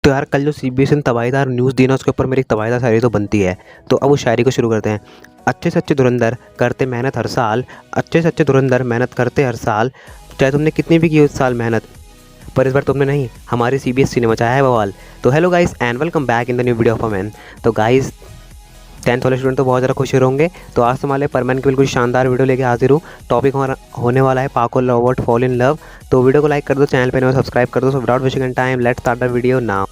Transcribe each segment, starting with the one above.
तो यार कल जो सीबीएसई ने तबाहीदार न्यूज़ दी ना उसके ऊपर मेरी एक तबाहीदार शायरी तो बनती है। तो अब उस शायरी को शुरू करते हैं। अच्छे से अच्छे धुरंधर करते मेहनत हर साल, अच्छे से अच्छे धुरंधर मेहनत करते हर साल, चाहे तुमने कितनी भी की उस साल मेहनत, पर इस बार तुमने नहीं, हमारी सीबीएसई ने मचाया है बवाल। तो hello guys and welcome back in the new video of a man. तो गाइस 10th वाले स्टूडेंट तो बहुत ज़्यादा खुश होंगे। तो आज तुम्हारे परमैन की बिल्कुल शानदार वीडियो लेके हाजिर हूँ। टॉपिक हमारा होने वाला है पाको लवर्ट फॉल इन लव। तो वीडियो को लाइक कर दो, चैनल पे नए सब्सक्राइब कर दो। So without wasting any time let's start the video now.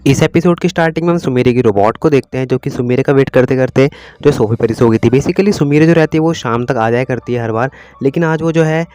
इस एपिसोड की स्टार्टिंग में हम सुमेरे की रोबोट को देखते हैं, जो कि सुमेरे का वेट करते करते जो सोफे पर ही सो गई थी। बेसिकली सुमेरे जो रहती है वो शाम तक आ जाया करती है हर बार, लेकिन आज वो जो है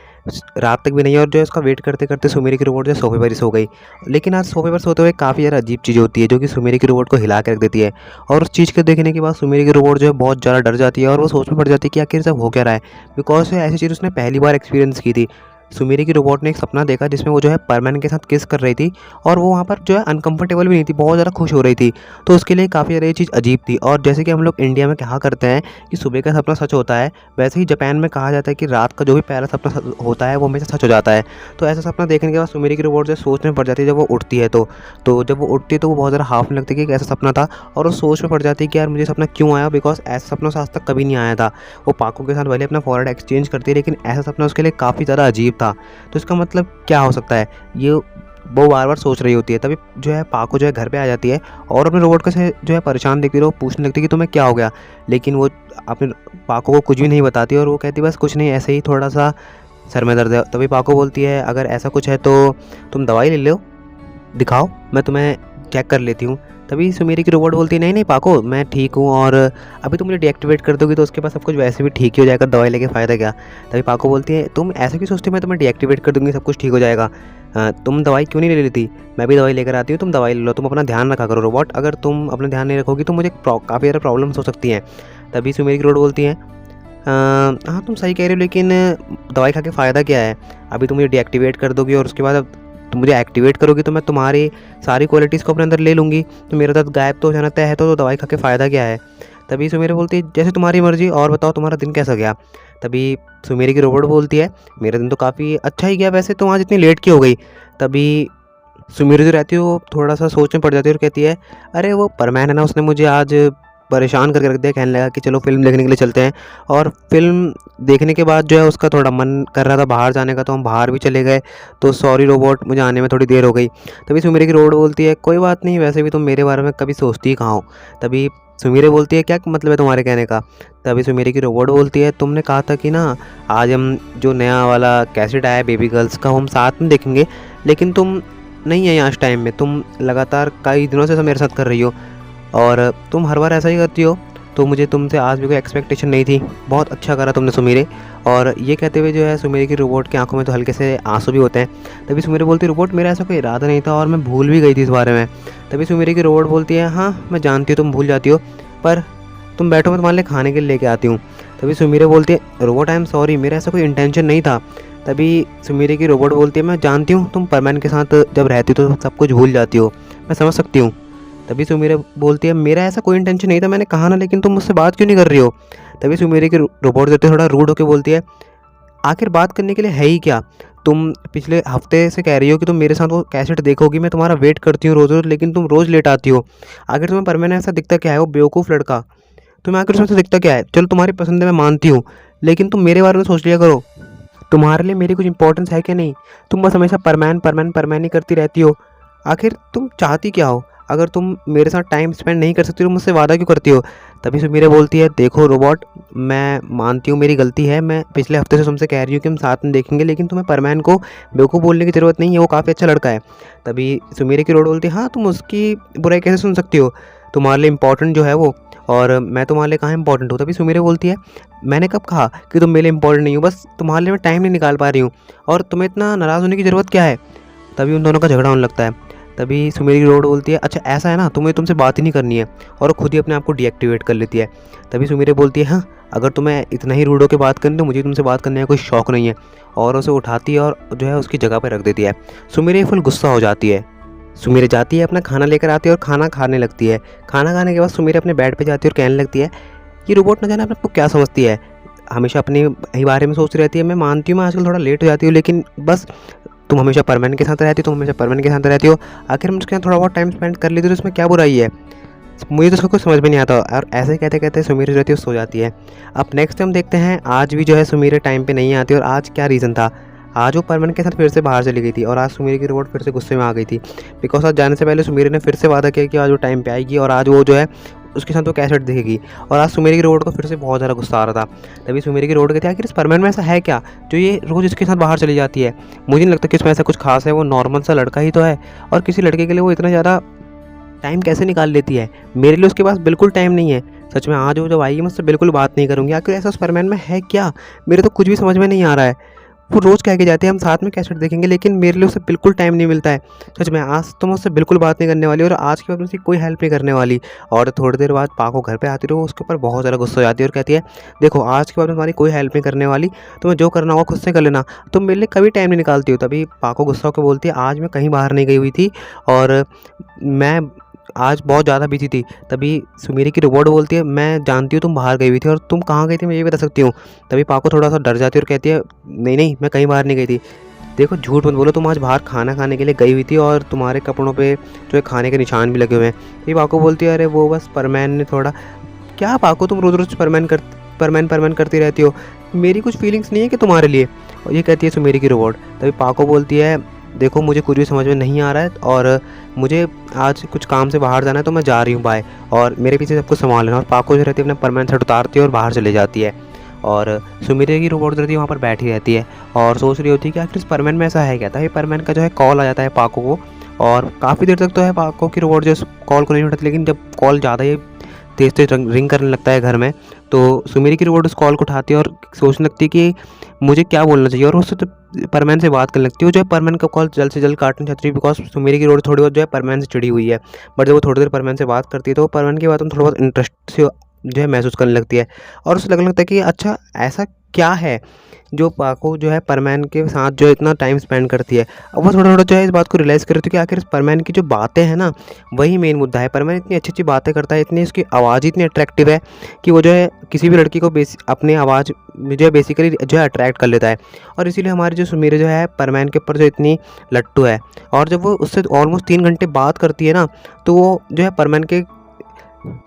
रात तक भी नहीं है और जो है उसका वेट करते करते सुमेरे की रोबोट जो सोफे पर ही सो गई। लेकिन आज सोफे पर सोते हुए काफ़ी ज़्यादा अजीब चीज़ होती है जो कि सुमेरे की रोबोट को हिला के रख देती है। और उस चीज़ को देखने के बाद सुमेरे की रोबोट जो है बहुत ज़्यादा डर जाती है और वो सोच में पड़ जाती है कि आखिर सब हो क्या रहा है, बिकॉज ऐसी चीज़ उसने पहली बार एक्सपीरियंस की थी। सुमेरे की रोबोट ने एक सपना देखा जिसमें वो जो है परमैन के साथ किस कर रही थी और वो वहाँ पर जो है अनकंफर्टेबल भी नहीं थी, बहुत ज़्यादा खुश हो रही थी। तो उसके लिए काफ़ी ज़्यादा ये चीज़ अजीब थी। और जैसे कि हम लोग इंडिया में कहा करते हैं कि सुबह का सपना सच होता है, वैसे ही जापान में कहा जाता है कि रात का जो भी पहला सपना होता है वो हमेशा सच हो जाता है। तो ऐसा सपना देखने के बाद सुमेरे की रोबोट जो सोच में पड़ जाती है जब वो उठती है। तो जब वो उठती है तो वो बहुत ज़्यादा हाफ में लगती है कि एक ऐसा सपना था, और वो सोच में पड़ जाती है कि यार मुझे सपना क्यों आया, बिकॉज ऐसा सपना आज तक कभी नहीं आया था। वो पाको के साथ भले अपना फॉरवर्ड एक्सचेंज करती है, लेकिन ऐसा सपना उसके लिए काफ़ी ज़्यादा अजीब था। तो इसका मतलब क्या हो सकता है, ये वो बार बार सोच रही होती है। तभी जो है पाको जो है घर पे आ जाती है और अपने रोबोट को से जो है परेशान देखती है, वो पूछने लगती है कि तुम्हें क्या हो गया। लेकिन वो अपने पाको को कुछ भी नहीं बताती और वो कहती बस कुछ नहीं, ऐसे ही थोड़ा सा सर में दर्द है। तभी पाको बोलती है अगर ऐसा कुछ है तो तुम दवाई ले लो, दिखाओ, मैं तुम्हें चेक कर लेती हूँ। तभी सुमेरी की रोबोट बोलती है नहीं नहीं पाको, मैं ठीक हूँ और अभी तुम मुझे डीएक्टिवेट कर दोगी तो उसके बाद सब कुछ वैसे भी ठीक ही हो जाएगा, दवाई लेके फ़ायदा क्या। तभी पाको बोलती है तुम ऐसे क्यों सोचती हो, मैं तुम्हें डीएक्टिवेट कर दूँगी सब कुछ ठीक हो जाएगा। तुम दवाई क्यों नहीं ले लेती, मैं भी दवाई लेकर आती हूँ, तुम दवाई ले लो, तुम अपना ध्यान रखा करो रोबोट, अगर तुम अपना ध्यान नहीं रखोगी तो मुझे काफ़ी ज़्यादा प्रॉब्लम्स हो सकती हैं। तभी सुमेरी की रोबोट बोलती है हाँ तुम सही कह रहे हो, लेकिन दवाई खा के फ़ायदा क्या है, अभी तुम मुझे डीएक्टिवेट कर दोगी और उसके बाद अब तुम मुझे एक्टिवेट करोगी तो मैं तुम्हारी सारी क्वालिटीज़ को अपने अंदर ले लूँगी, तो मेरा दर्द गायब तो हो जाना तय है। तो दवाई खा के फ़ायदा क्या है। तभी सुमेरी बोलती है जैसे तुम्हारी मर्ज़ी, और बताओ तुम्हारा दिन कैसा गया। तभी सुमेरी की रोबोट बोलती है मेरा दिन तो काफ़ी अच्छा ही गया, वैसे तुम आज इतनी लेट क्यों हो गई। तभी सुमेरी जो रहती है वो थोड़ा सा सोच में पड़ जाती है और कहती है अरे वो परमैन है ना, उसने मुझे आज परेशान करके रख दिया, कहने लगा कि चलो फ़िल्म देखने के लिए चलते हैं। और फ़िल्म देखने के बाद जो है उसका थोड़ा मन कर रहा था बाहर जाने का, तो हम बाहर भी चले गए। तो सॉरी रोबोट, मुझे आने में थोड़ी देर हो गई। तभी सुमेरे की रोबोट बोलती है कोई बात नहीं, वैसे भी तुम मेरे बारे में कभी सोचती ही कहाँ हो। तभी सुमेरे बोलती है क्या मतलब है तुम्हारे कहने का। तभी सुमेरे की रोबोट बोलती है तुमने कहा था कि ना आज हम जो नया वाला कैसेट आया है बेबी गर्ल्स का, हम साथ में देखेंगे, लेकिन तुम नहीं है यहाँ इस टाइम में, तुम लगातार कई दिनों से मेरे साथ कर रही हो और तुम हर बार ऐसा ही करती हो। तो मुझे तुमसे आज भी कोई एक्सपेक्टेशन नहीं थी, बहुत अच्छा करा तुमने सुमेरे। और ये कहते हुए जो है सुमेरे की रोबोट की आंखों में तो हल्के से आंसू भी होते हैं। तभी सुमेरे बोलती है रोबोट मेरा ऐसा कोई इरादा नहीं था और मैं भूल भी गई थी इस बारे में। तभी सुमेरे की रोबोट बोलती है हाँ मैं जानती हूँ तुम भूल जाती हो, पर तुम बैठो, मैं तुम्हारे लिए खाने के लिए लेके आती हूँ। तभी सुमेरे बोलती है रोबोट आई एम सॉरी, मेरा ऐसा कोई इंटेंशन नहीं था। तभी सुमेरे की रोबोट बोलती है मैं जानती हूँ तुम परमैन के साथ जब रहती हो तो सब कुछ भूल जाती हो, मैं समझ सकती हूँ। तभी सुमेरे बोलती है मेरा ऐसा कोई इंटेंशन नहीं था, मैंने कहा ना, लेकिन तुम मुझसे बात क्यों नहीं कर रही हो। तभी सुमेरे की रोबोट देते थोड़ा रूड होकर बोलती है आखिर बात करने के लिए है ही क्या, तुम पिछले हफ्ते से कह रही हो कि तुम मेरे साथ वो कैसेट देखोगी, मैं तुम्हारा वेट करती हूँ रोज़ रोज़, लेकिन तुम रोज़ लेट आती हो। आखिर तुम्हें परमैन ऐसा दिखता क्या है, वो बेवकूफ़ लड़का, तुम्हें आखिर उसमें से दिखता क्या है। चलो तुम्हारी पसंद है मैं मानती हूँ, लेकिन तुम मेरे बारे में सोच लिया करो, तुम्हारे लिए मेरी कुछ इंपॉर्टेंस है क्या नहीं। तुम बस हमेशा परमैन परमैन परमैन ही करती रहती हो, आखिर तुम चाहती क्या हो, अगर तुम मेरे साथ टाइम स्पेंड नहीं कर सकती तो मुझसे वादा क्यों करती हो। तभी सुमेरे बोलती है देखो रोबोट, मैं मानती हूँ मेरी गलती है, मैं पिछले हफ्ते से तुमसे कह रही हूँ कि हम साथ में देखेंगे, लेकिन तुम्हें परमैन को बेवकूफ़ बोलने की ज़रूरत नहीं है, वो काफ़ी अच्छा लड़का है। तभी सुमेरे की रोड बोलती है हाँ तुम उसकी बुराई कैसे सुन सकती हो, तुम्हारे लिए इंपॉर्टेंट जो है वो, और मैं तुम्हारे लिए कहाँ इंपॉर्टेंट हूँ। तभी सुमेरे बोलती है मैंने कब कहा कि तुम मेरे लिए इंपॉर्टेंट नहीं हो, बस तुम्हारे लिए मैं टाइम नहीं निकाल पा रही हूँ, और तुम्हें इतना नाराज़ होने की ज़रूरत क्या है। तभी उन दोनों का झगड़ा होने लगता है। तभी सुमेरी की रोड बोलती है अच्छा ऐसा है ना, तुम्हें तुमसे बात ही नहीं करनी है, और खुद ही अपने आप को डीएक्टिवेट कर लेती है। तभी सुमेरी बोलती है हाँ अगर तुम्हें इतना ही रूड होकर बात करनी तो मुझे तुमसे बात करने का कोई शौक़ नहीं है, और उसे उठाती है और जो है उसकी जगह पर रख देती है। सुमेरी फुल गुस्सा हो जाती है। सुमेरी जाती है अपना खाना लेकर आती है और खाना खाने लगती है। खाना खाने के बाद सुमेरी अपने बेड पे जाती है और कहने लगती है ये रोबोट न जाने अपने को क्या समझती है, हमेशा अपने ही बारे में सोचती रहती है। मैं मानती हूँ मैं आजकल थोड़ा लेट हो जाती हूँ, लेकिन बस तुम हमेशा परमानेंट के साथ रहती हो, तुम हमेशा परमानेंट के साथ रहती हो। आखिर हम उसके साथ थोड़ा बहुत टाइम स्पेंड कर लेते हो तो इसमें क्या बुराई है? मुझे तो उसका कुछ समझ में नहीं आता। और ऐसे ही कहते कहते सुमीर जो रहती है वो सो जाती है। अब नेक्स्ट टाइम देखते हैं, आज भी जो है सुमीर टाइम पे नहीं आती। और आज क्या रीज़न था? आज वो परमन के साथ फिर से बाहर चली गई थी और आज सुमीर की रोबोट फिर से गुस्से में आ गई थी। बिकॉज आज जाने से पहले सुमीर ने फिर से वादा किया कि आज वो टाइम पे आएगी और आज वो जो है उसके साथ वो कैसेट दिखेगी। और आज सुमीर की रोबोट को फिर से बहुत ज़्यादा गुस्सा आ रहा था। तभी सुमीर की रोबोट कहती है, आखिर इस परमन में ऐसा है क्या जो ये रोज़ इसके साथ बाहर चली जाती है? मुझे नहीं लगता कि इसमें ऐसा कुछ खास है। वो नॉर्मल सा लड़का ही तो है, और किसी लड़के के लिए वो इतना ज़्यादा टाइम कैसे निकाल लेती है? मेरे लिए उसके पास बिल्कुल टाइम नहीं है। सच में आज वो जब आएगी मैं उससे बिल्कुल बात नहीं करूँगी। आखिर ऐसा स्पाइडरमैन में है क्या? मेरे तो कुछ भी समझ में नहीं आ रहा है। वो रोज़ कह के जाती है हम साथ में कैसेट देखेंगे, लेकिन मेरे लिए उससे बिल्कुल टाइम नहीं मिलता है। सच में आज तो मैं उससे बिल्कुल बात नहीं करने वाली और आज के बाद मैं उसकी कोई हेल्प नहीं करने वाली। और थोड़ी देर बाद पाको घर पे आती है तो वो उसके ऊपर बहुत ज़्यादा गुस्सा हो जाती है और कहती है, देखो आज के बाद मैं तुम्हारी कोई हेल्प नहीं करने वाली, तुम्हें जो करना होगा खुद से कर लेना, तुम मेरे लिए कभी टाइम नहीं निकालती हो। तभी पाको गुस्सा होकर बोलती है, आज मैं कहीं बाहर नहीं गई हुई थी और मैं आज बहुत ज़्यादा बिजी थी। तभी सुमीरी की रोबोट बोलती है, मैं जानती हूँ तुम बाहर गई हुई थी, और तुम कहाँ गई थी मैं ये बता सकती हूँ। तभी पाको थोड़ा सा डर जाती है और कहती है, नहीं नहीं मैं कहीं बाहर नहीं गई थी। देखो झूठ मत बोलो, तुम आज बाहर खाना खाने के लिए गई हुई थी और तुम्हारे कपड़ों पे जो है खाने के निशान भी लगे हुए हैं। ये पाको बोलती है, अरे वो बस परमैन ने थोड़ा। क्या पाको तुम रोज़ रोज़ परमैन करती रहती हो? मेरी कुछ फीलिंग्स नहीं है कि तुम्हारे लिए? और ये कहती है सुमीरी की रोबोट। तभी पाको बोलती है, देखो मुझे कुछ भी समझ में नहीं आ रहा है और मुझे आज कुछ काम से बाहर जाना है तो मैं जा रही हूँ, बाय। और मेरे पीछे सब कुछ संभाल लेना। और पाको जो रहती है अपना परमानेंट सेट उतारती है और बाहर चली जाती है। और सुमीरे की रोबोट जो रहती है वहाँ पर बैठी रहती है और सोच रही होती है कि आखिर इस परमैन में ऐसा है क्या था। ये परमैन का जो है कॉल आ जाता है पाको को, और काफ़ी देर तक तो है पाको की रोबोट जो कॉल को नहीं उठाती, लेकिन जब कॉल ज़्यादा ही तेज़ तेज़ रिंग करने लगता है घर में, तो सुमीरी की रोबोट उस कॉल को उठाती है और सोचने लगती है कि मुझे क्या बोलना चाहिए। और उससे तो परमैन से बात करने लगती है। वो जो है परमैन का कॉल जल्द से जल्द काटना चाहती है, बिकॉज सुमीरी की रोबोट थोड़ी बहुत जो है परमैन से चिड़ी हुई है। बट जब वो थोड़ी देर परमैन से बात करती है तो वो परमैन की बात में थोड़ा बहुत इंटरेस्ट से जो है महसूस करने लगती है। और उसे लगने लगता है कि अच्छा ऐसा क्या है जो पाको जो है परमैन के साथ जो इतना टाइम स्पेंड करती है। अब वो थोड़ा थोड़ा जो है इस बात को रियलाइज़ करती है कि आखिर इस परमैन की जो बातें हैं ना, वही मेन मुद्दा है। परमैन इतनी अच्छी अच्छी बातें करता है, इतनी उसकी आवाज़ इतनी अट्रैक्टिव है कि वो जो है किसी भी लड़की को अपनी आवाज़ में जो है बेसिकली जो है अट्रैक्ट कर लेता है। और इसीलिए हमारी जो सुमीर जो है परमैन के ऊपर जो इतनी लट्टू है। और जब वो उससे ऑलमोस्ट 3 घंटे बात करती है ना, तो वो जो है परमैन के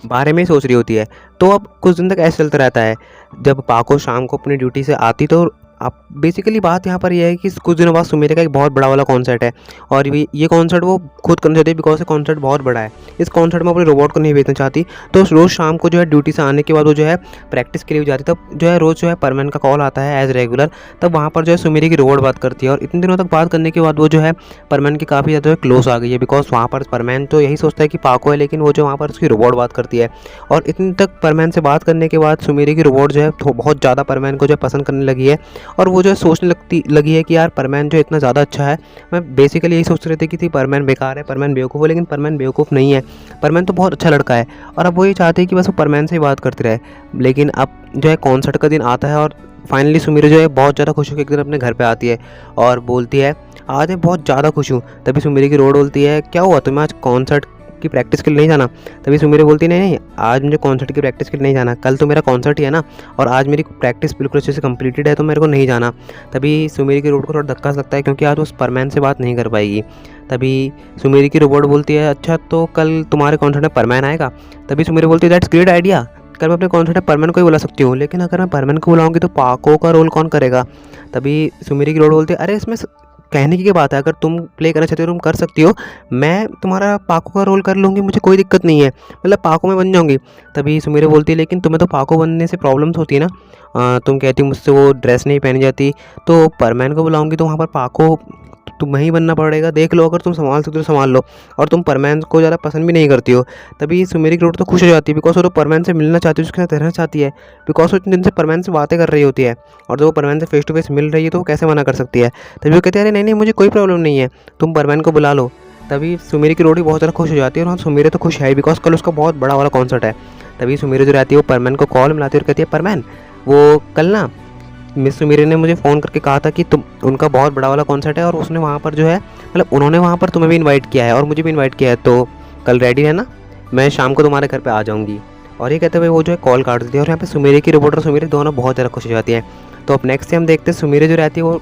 बारे में ही सोच रही होती है। तो अब कुछ दिन तक ऐसे चलता रहता है। जब पाको शाम को अपनी ड्यूटी से आती तो अब बेसिकली बात यहाँ पर यह है कि कुछ दिनों बाद सुमीर का एक बहुत बड़ा वाला कॉन्सर्ट है और ये कॉन्सर्ट वो खुद करना चाहती है, बिकॉज ये कॉन्सर्ट बहुत बड़ा है। इस कॉन्सर्ट में अपने रोबोट को नहीं भेजना चाहती, तो रोज़ शाम को जो है ड्यूटी से आने के बाद वो जो है प्रैक्टिस के लिए जाती। तब जो है रोज़ जो है परमैन का कॉल आता है एज रेगुलर। तब वहाँ पर जो है सुमीर की रोबोट बात करती है और इतने दिनों तक बात करने के बाद वो जो है परमैन की काफ़ी ज़्यादा क्लोज आ गई है। बिकॉज वहाँ पर परमैन तो यही सोचता है कि पाको है, लेकिन वो जो वहाँ पर उसकी रोबोट बात करती है। और इतने तक परमैन से बात करने के बाद सुमीर की रोबोट जो है बहुत ज़्यादा परमैन को जो है पसंद करने लगी है। और वो जो है सोचने लगी है कि यार परमैन जो इतना ज़्यादा अच्छा है। मैं बेसिकली यही सोच रही थी कि परमैन बेकार है, परमैन बेवकूफ़ है, लेकिन परमैन बेवकूफ़ नहीं है। परमैन तो बहुत अच्छा लड़का है। और अब वो ये चाहते हैं कि बस वो परमैन से ही बात करते रहे। लेकिन अब जो है कॉन्सर्ट का दिन आता है और फाइनली सुमीर जो है बहुत ज़्यादा खुश होकर एक दिन अपने घर पे आती है और बोलती है, आज मैं बहुत ज़्यादा खुश हूँ। तभी सुमीर की रोड बोलती है, क्या हुआ तुम्हें आज कॉन्सर्ट की प्रैक्टिस के लिए नहीं जाना? तभी सुमीर बोलती है, नहीं नहीं आज मुझे कॉन्सर्ट की प्रैक्टिस के लिए नहीं जाना, कल तो मेरा कॉन्सर्ट ही है ना, और आज मेरी प्रैक्टिस बिल्कुल अच्छे से कंप्लीटेड है तो मेरे को नहीं जाना। तभी सुमीर की रोबोट को थोड़ा धक्का लगता है क्योंकि आज वो परमैन से बात नहीं कर पाएगी। तभी सुमीर की रोबोट बोलती है, अच्छा तो कल तुम्हारे कॉन्सर्ट में परमैन आएगा? तभी सुमीर बोलती है, दैट्स ग्रेट आइडिया, कल मैं अपने कॉन्सर्ट में परमैन को ही बुला सकती हूँ, लेकिन अगर मैं परमैन को बुलाऊंगी तो पाको का रोल कौन करेगा? तभी सुमीर की रोबोट बोलती है, अरे इसमें कहने की क्या बात है, अगर तुम प्ले करना चाहते हो तुम कर सकती हो, मैं तुम्हारा पाको का रोल कर लूँगी, मुझे कोई दिक्कत नहीं है, मतलब पाको में बन जाऊँगी। तभी सुमीर बोलती है, लेकिन तुम्हें तो पाको बनने से प्रॉब्लम्स होती है ना, तुम कहती हो मुझसे वो ड्रेस नहीं पहनी जाती, तो परमैन को बुलाऊँगी तो वहाँ पर पाको तुम्हें ही बनना पड़ेगा, देख लो अगर तुम संभाल सकते हो तो संभाल लो। और तुम परमैन को ज़्यादा पसंद भी नहीं करती हो। तभी सुमीर की रोड तो खुश हो जाती है, बिकॉज वो तो परमैन से मिलना चाहती है, उसके साथ रहना चाहती है, बिकॉज वो इतने दिन से परमैन से बातें कर रही होती है। और जब वो परमैन से फेस टू फेस मिल रही है तो वो कैसे मना कर सकती है। तभी वो कहती है, अरे नहीं नहीं मुझे कोई प्रॉब्लम नहीं है, तुम परमैन को बुला लो। तभी सुमीर की रोटी बहुत ज़्यादा खुश हो जाती है। और हाँ सुमीर तो खुश है बिकॉज कल उसका बहुत बड़ा वाला कॉन्सर्ट है। तभी सुमीर जो रहती है वो परमैन को कॉल मिलाती है और कहती है, परमैन वो कल ना मिस सुमीर ने मुझे फ़ोन करके कहा था कि तुम उनका बहुत बड़ा वाला कॉन्सर्ट है और उसने वहाँ पर जो है मतलब उन्होंने वहाँ पर तुम्हें भी इनवाइट किया है और मुझे भी इनवाइट किया है, तो कल रेडी है ना, मैं शाम को तुम्हारे घर पे आ जाऊँगी। और ये कहते हुए वो जो है कॉल काट देती है और यहाँ पे सुमीरे की रोबोट और सुमीरे दोनों बहुत ज़्यादा खुश हो जाती है। तो अब नेक्स्ट से हम देखते हैं सुमीरे जो रहती है वो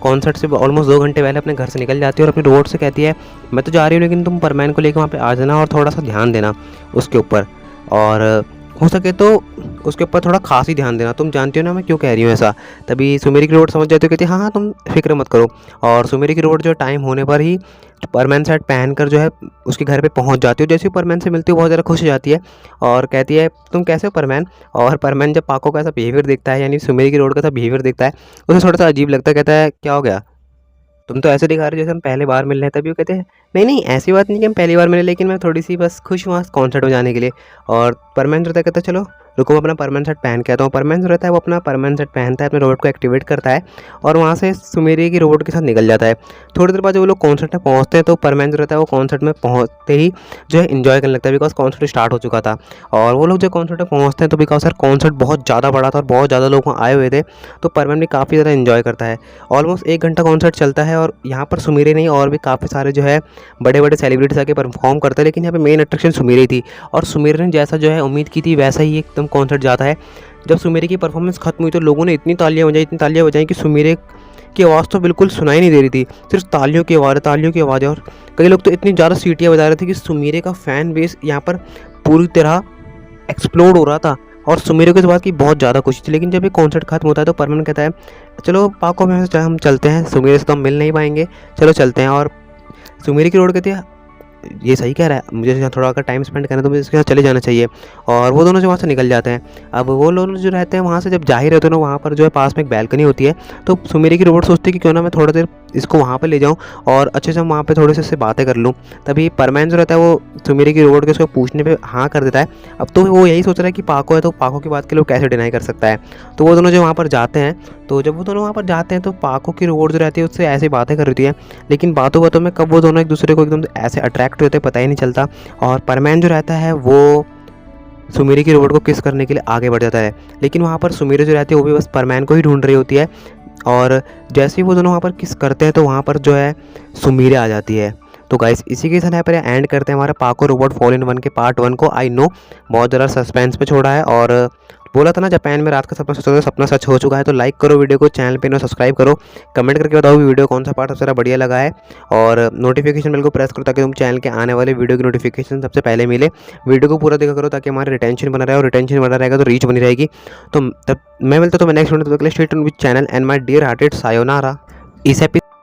कॉन्सर्ट से ऑलमोस्ट 2 घंटे पहले अपने घर से निकल जाती है और अपने रोबोट से कहती है मैं तो जा रही हूँ लेकिन तुम परमैन को लेकर वहाँ पे आ जाना और थोड़ा सा ध्यान देना उसके ऊपर, और हो सके तो उसके ऊपर थोड़ा खास ही ध्यान देना, तुम जानती हो ना मैं क्यों कह रही हूँ ऐसा। तभी सुमेरी की रोबोट समझ जाती है, कहती है हाँ हाँ तुम फिक्र मत करो। और सुमेरी की रोबोट जो टाइम होने पर ही परमैन सेट पहन कर जो है उसके घर पे पहुंच जाती हो। जैसे ही परमैन से मिलती हो बहुत ज़्यादा खुश हो जाती है और कहती है तुम कैसे हो परमैन। और परमैन जब पाको का ऐसा बिहेवियर देखता है, यानी सुमेरी की रोबोट का ऐसा बिहेवियर देखता है, उसे थोड़ा सा अजीब लगता है। कहता है क्या हो गया, तुम तो ऐसे दिखा रहे हो जैसे हम पहले बार मिल रहे हैं। तभी वो कहते हैं नहीं नहीं ऐसी बात नहीं कि हम पहली बार मिले, लेकिन मैं थोड़ी सी बस खुश हुआ कॉन्सर्ट में जाने के लिए। और परमानेंट जो रहता है कहता है चलो रुको मैं अपना परमानेंट सेट पहन के आता हूँ। परमानेंट जो रहता है वो अपना परमानेंट सेट पहनता है, अपने रोबोट को एक्टिवेट करता है और वहाँ से सुमेरी की रोबोट के साथ निकल जाता है। थोड़ी देर बाद जब वो लोग कॉन्सर्ट में पहुँचते हैं तो परमानेंट जो रहता है वो कॉन्सर्ट में पहुँचते ही जो है इन्जॉय करने लगता है, बिकॉज कॉन्सर्ट स्टार्ट हो चुका था। और वो लोग जब कॉन्सर्ट में पहुँचते हैं तो बिकॉज सर कॉन्सर्ट बहुत ज़्यादा बड़ा था और बहुत ज़्यादा लोग वहाँ आए हुए थे, तो परमानेंट भी काफ़ी ज़्यादा इन्जॉय करता है। ऑलमोस्ट 1 घंटा कॉन्सर्ट चलता है और यहाँ पर सुमेरे नहीं और भी काफ़ी सारे जो है बड़े बड़े सेलिब्रिटीज आके परफॉर्म करते हैं, लेकिन यहाँ पे मेन अट्रैक्शन सुमेरे थी। और सुमेरे ने जैसा जो है उम्मीद की थी वैसा ही एकदम कॉन्सर्ट जाता है। जब सुमेरे की परफॉर्मेंस खत्म हुई तो लोगों ने इतनी तालियां बजाई कि सुमेरे की आवाज़ तो बिल्कुल सुनाई नहीं दे रही थी, सिर्फ तालियों की आवाज़। और कई लोग तो इतनी ज़्यादा सीटियाँ बजा रहे थे कि सुमेरे का फ़ैन बेस यहाँ पर पूरी तरह एक्सप्लोड हो रहा था और सुमेरे को इस बात की बहुत ज़्यादा खुशी थी। लेकिन जब ये कॉन्सर्ट खत्म होता है तो परमन कहता है चलो पाको में से हम चलते हैं, सुमेरे से तो हम मिल नहीं पाएंगे, चलो चलते हैं। और सुमेरे की रोड कहती है ये सही कह रहा है, मुझे यहाँ थोड़ा अगर टाइम स्पेंड करना है तो मुझे इसके साथ चले जाना चाहिए। और वो दोनों जो वहाँ से निकल जाते हैं। अब वो लोग जो रहते हैं वहाँ से जब जा ही रहते हैं ना, वहाँ पर जो है पास में एक बैल्कनी होती है, तो सुमेरे की रोबोट सोचती है कि क्यों ना मैं थोड़ा देर इसको वहाँ पर ले जाऊँ और अच्छे से हम वहाँ पे थोड़े से इससे बातें कर लूँ। तभी परमैन जो रहता है वो सुमेरे की रोबोट के उसको पूछने पे हाँ कर देता है। अब तो वो यही सोच रहा है कि पाको है तो पाको की बात के लिए कैसे डिनाई कर सकता है। तो वो दोनों जो वहाँ पर जाते हैं, तो जब वो दोनों वहाँ पर जाते हैं तो पाको की रोबोट जो रहती है उससे ऐसी बातें कर रही है, लेकिन बातों में कब वो दोनों एक दूसरे को एकदम ऐसे अट्रैक्ट होते पता ही नहीं चलता। और परमैन जो रहता है वो सुमेरे की रोबोट को किस करने के लिए आगे बढ़ जाता है, लेकिन वहाँ पर सुमेरे जो रहती है वो भी बस परमैन को ही ढूंढ रही होती है। और जैसे ही वो दोनों वहाँ पर किस करते हैं तो वहाँ पर जो है सुमेरे आ जाती है। तो गाइस इसी के साथ यहाँ पर एंड करते हैं हमारा पाको रोबोट फॉल इन वन के पार्ट 1 को। आई नो बहुत ज़्यादा सस्पेंस पे छोड़ा है और बोला था ना जापान में रात का सपना सच होता है, सपना सच हो चुका है। तो लाइक करो वीडियो को, चैनल पे नो सब्सक्राइब करो, कमेंट करके बताओ वीडियो कौन सा पार्ट सबसे ज़्यादा बढ़िया लगा है। और नोटिफिकेशन बेल को प्रेस करो ताकि तुम चैनल के आने वाले वीडियो की नोटिफिकेशन सबसे पहले मिले। वीडियो को पूरा देखा करो ताकि हमारा रिटेंशन बना रहे, और रिटेंशन बना रहेगा तो रीच बनी रहेगी। तो तब मैं मिलता तो मैं नेक्स्ट वीडियो, तो stay tuned with channel and my dear hearted sayonara. इस एपिसोड